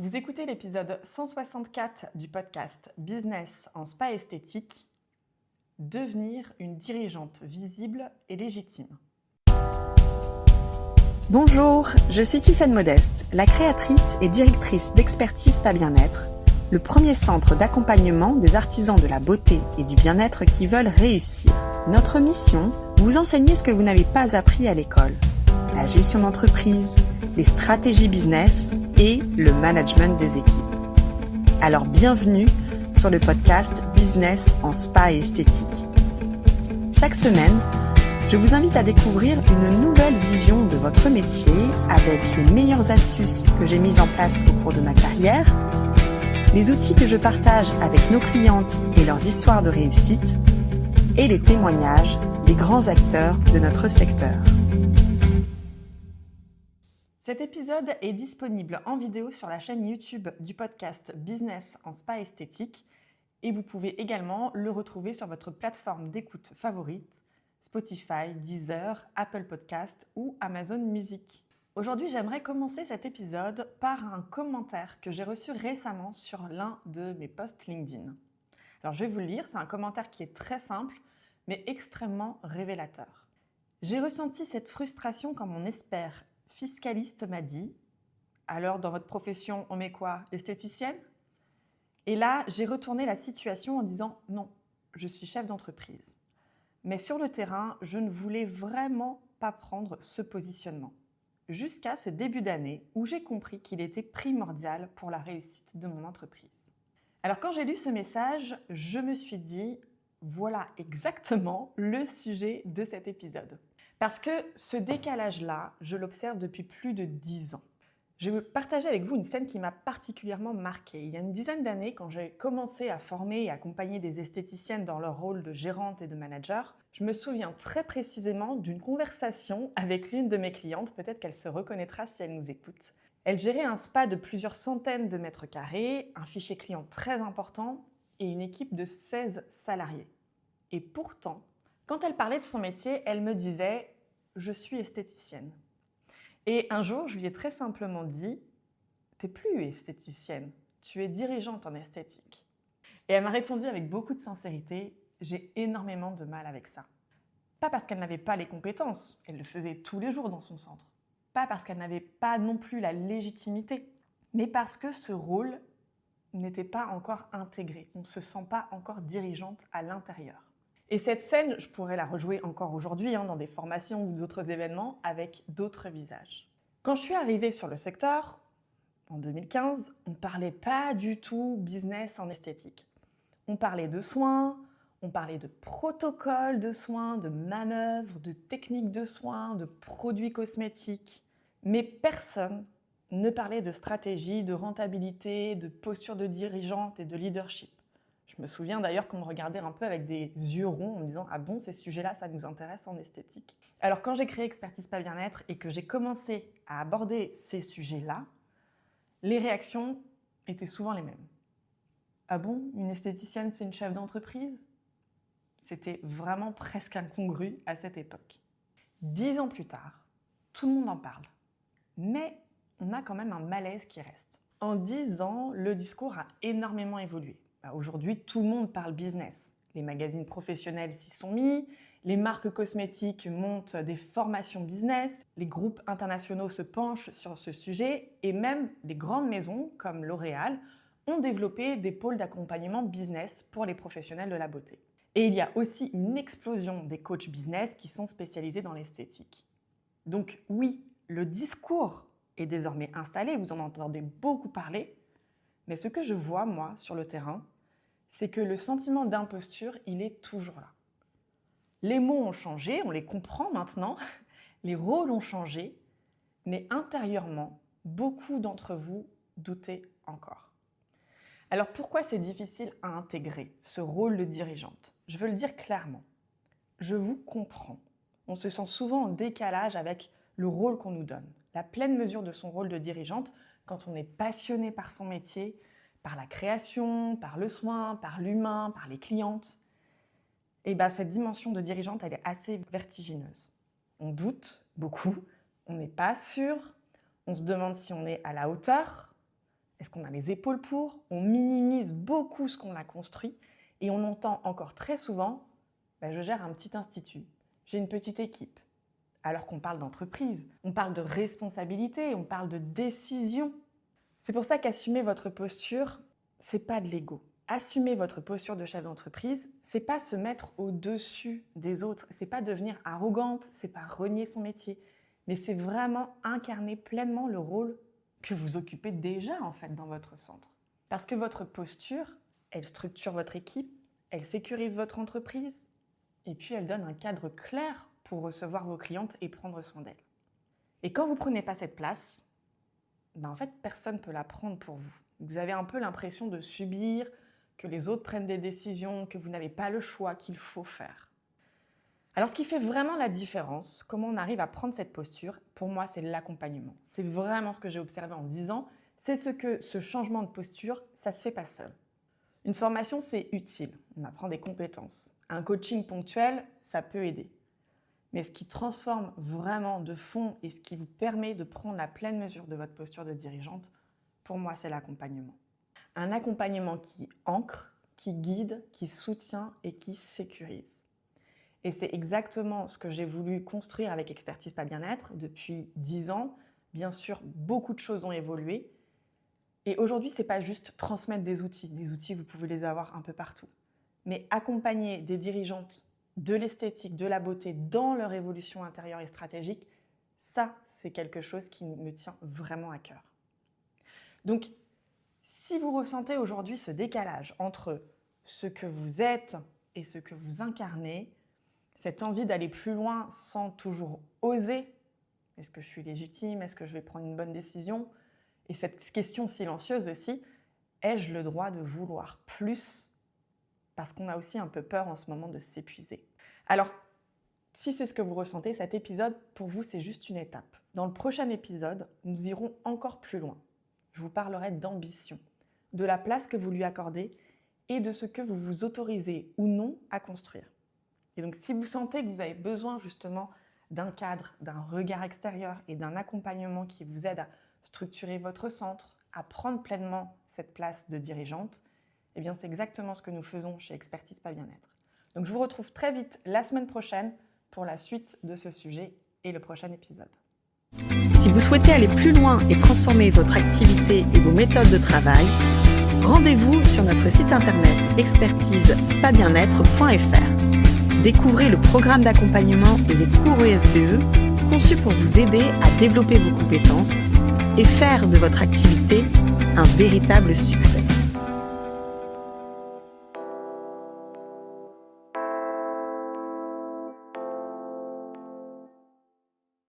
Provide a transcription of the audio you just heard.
Vous écoutez l'épisode 164 du podcast Business en spa esthétique, devenir une dirigeante visible et légitime. Bonjour, je suis Tiffaine Modeste, la créatrice et directrice d'Expertise Spa Bien-être, le premier centre d'accompagnement des artisans de la beauté et du bien-être qui veulent réussir. Notre mission, vous enseigner ce que vous n'avez pas appris à l'école, la gestion d'entreprise, les stratégies business et le management des équipes. Alors bienvenue sur le podcast Business en spa et esthétique. Chaque semaine, je vous invite à découvrir une nouvelle vision de votre métier avec les meilleures astuces que j'ai mises en place au cours de ma carrière, les outils que je partage avec nos clientes et leurs histoires de réussite, et les témoignages des grands acteurs de notre secteur. Cet épisode est disponible en vidéo sur la chaîne YouTube du podcast Business en spa esthétique et vous pouvez également le retrouver sur votre plateforme d'écoute favorite, Spotify, Deezer, Apple Podcast ou Amazon Music. Aujourd'hui, j'aimerais commencer cet épisode par un commentaire que j'ai reçu récemment sur l'un de mes posts LinkedIn. Alors je vais vous le lire, c'est un commentaire qui est très simple mais extrêmement révélateur. J'ai ressenti cette frustration quand mon expert fiscaliste m'a dit « Alors, dans votre profession, on met quoi? Esthéticienne ?» Et là, j'ai retourné la situation en disant « Non, je suis chef d'entreprise. » Mais sur le terrain, je ne voulais vraiment pas prendre ce positionnement. Jusqu'à ce début d'année où j'ai compris qu'il était primordial pour la réussite de mon entreprise. Alors quand j'ai lu ce message, je me suis dit « Voilà exactement le sujet de cet épisode. » Parce que ce décalage-là, je l'observe depuis plus de 10 ans. Je vais partager avec vous une scène qui m'a particulièrement marquée. Il y a une dizaine d'années, quand j'ai commencé à former et accompagner des esthéticiennes dans leur rôle de gérante et de manager, je me souviens très précisément d'une conversation avec l'une de mes clientes, peut-être qu'elle se reconnaîtra si elle nous écoute. Elle gérait un spa de plusieurs centaines de mètres carrés, un fichier client très important et une équipe de 16 salariés. Et pourtant, quand elle parlait de son métier, elle me disait « Je suis esthéticienne ». Et un jour, je lui ai très simplement dit « T'es plus esthéticienne, tu es dirigeante en esthétique ». Et elle m'a répondu avec beaucoup de sincérité « J'ai énormément de mal avec ça ». Pas parce qu'elle n'avait pas les compétences, elle le faisait tous les jours dans son centre. Pas parce qu'elle n'avait pas non plus la légitimité, mais parce que ce rôle n'était pas encore intégré. On ne se sent pas encore dirigeante à l'intérieur. Et cette scène, je pourrais la rejouer encore aujourd'hui dans des formations ou d'autres événements avec d'autres visages. Quand je suis arrivée sur le secteur, en 2015, on ne parlait pas du tout business en esthétique. On parlait de soins, on parlait de protocoles de soins, de manœuvres, de techniques de soins, de produits cosmétiques. Mais personne ne parlait de stratégie, de rentabilité, de posture de dirigeante et de leadership. Je me souviens d'ailleurs qu'on me regardait un peu avec des yeux ronds en me disant « Ah bon, ces sujets-là, ça nous intéresse en esthétique ?» Alors quand j'ai créé Expertise Spa Bien-être et que j'ai commencé à aborder ces sujets-là, les réactions étaient souvent les mêmes. « Ah bon, une esthéticienne, c'est une chef d'entreprise ?» C'était vraiment presque incongru à cette époque. 10 ans plus tard, tout le monde en parle. Mais on a quand même un malaise qui reste. En 10 ans, le discours a énormément évolué. Aujourd'hui, tout le monde parle business. Les magazines professionnels s'y sont mis, les marques cosmétiques montent des formations business, les groupes internationaux se penchent sur ce sujet et même les grandes maisons comme L'Oréal ont développé des pôles d'accompagnement business pour les professionnels de la beauté. Et il y a aussi une explosion des coachs business qui sont spécialisés dans l'esthétique. Donc oui, le discours est désormais installé, vous en entendez beaucoup parler, mais ce que je vois, moi, sur le terrain, c'est que le sentiment d'imposture, il est toujours là. Les mots ont changé, on les comprend maintenant, les rôles ont changé, mais intérieurement, beaucoup d'entre vous doutez encore. Alors pourquoi c'est difficile à intégrer ce rôle de dirigeante? Je veux le dire clairement. Je vous comprends. On se sent souvent en décalage avec le rôle qu'on nous donne, la pleine mesure de son rôle de dirigeante quand on est passionné par son métier, par la création, par le soin, par l'humain, par les clientes. Et cette dimension de dirigeante, elle est assez vertigineuse. On doute beaucoup, on n'est pas sûr, on se demande si on est à la hauteur, Est-ce qu'on a les épaules pour? On minimise beaucoup ce qu'on a construit et on entend encore très souvent je gère un petit institut, j'ai une petite équipe. Alors qu'on parle d'entreprise, on parle de responsabilité, on parle de décision. C'est pour ça qu'assumer votre posture, c'est pas de l'ego. Assumer votre posture de chef d'entreprise, c'est pas se mettre au-dessus des autres, c'est pas devenir arrogante, c'est pas renier son métier, mais c'est vraiment incarner pleinement le rôle que vous occupez déjà en fait dans votre centre. Parce que votre posture, elle structure votre équipe, elle sécurise votre entreprise, et puis elle donne un cadre clair pour recevoir vos clientes et prendre soin d'elles. Et quand vous ne prenez pas cette place, en fait, personne ne peut la prendre pour vous. Vous avez un peu l'impression de subir, que les autres prennent des décisions, que vous n'avez pas le choix qu'il faut faire. Alors, ce qui fait vraiment la différence, comment on arrive à prendre cette posture, pour moi, c'est l'accompagnement. C'est vraiment ce que j'ai observé en 10 ans. C'est ce changement de posture, ça ne se fait pas seul. Une formation, c'est utile. On apprend des compétences. Un coaching ponctuel, ça peut aider. Mais ce qui transforme vraiment de fond et ce qui vous permet de prendre la pleine mesure de votre posture de dirigeante, pour moi, c'est l'accompagnement. Un accompagnement qui ancre, qui guide, qui soutient et qui sécurise. Et c'est exactement ce que j'ai voulu construire avec Expertise Pas Bien-être depuis 10 ans. Bien sûr, beaucoup de choses ont évolué. Et aujourd'hui, ce n'est pas juste transmettre des outils. Des outils, vous pouvez les avoir un peu partout. Mais accompagner des dirigeantes de l'esthétique, de la beauté dans leur évolution intérieure et stratégique, ça, c'est quelque chose qui me tient vraiment à cœur. Donc, si vous ressentez aujourd'hui ce décalage entre ce que vous êtes et ce que vous incarnez, cette envie d'aller plus loin sans toujours oser, est-ce que je suis légitime, est-ce que je vais prendre une bonne décision? Et cette question silencieuse aussi, ai-je le droit de vouloir plus? Parce qu'on a aussi un peu peur en ce moment de s'épuiser. Alors, si c'est ce que vous ressentez, cet épisode, pour vous, c'est juste une étape. Dans le prochain épisode, nous irons encore plus loin. Je vous parlerai d'ambition, de la place que vous lui accordez et de ce que vous vous autorisez ou non à construire. Et donc, si vous sentez que vous avez besoin justement d'un cadre, d'un regard extérieur et d'un accompagnement qui vous aide à structurer votre centre, à prendre pleinement cette place de dirigeante, eh bien, c'est exactement ce que nous faisons chez Expertise Pas Bien-être. Donc, je vous retrouve très vite la semaine prochaine pour la suite de ce sujet et le prochain épisode. Si vous souhaitez aller plus loin et transformer votre activité et vos méthodes de travail, rendez-vous sur notre site internet expertise-spa-bien-être.fr. Découvrez le programme d'accompagnement et les cours ESBE conçus pour vous aider à développer vos compétences et faire de votre activité un véritable succès.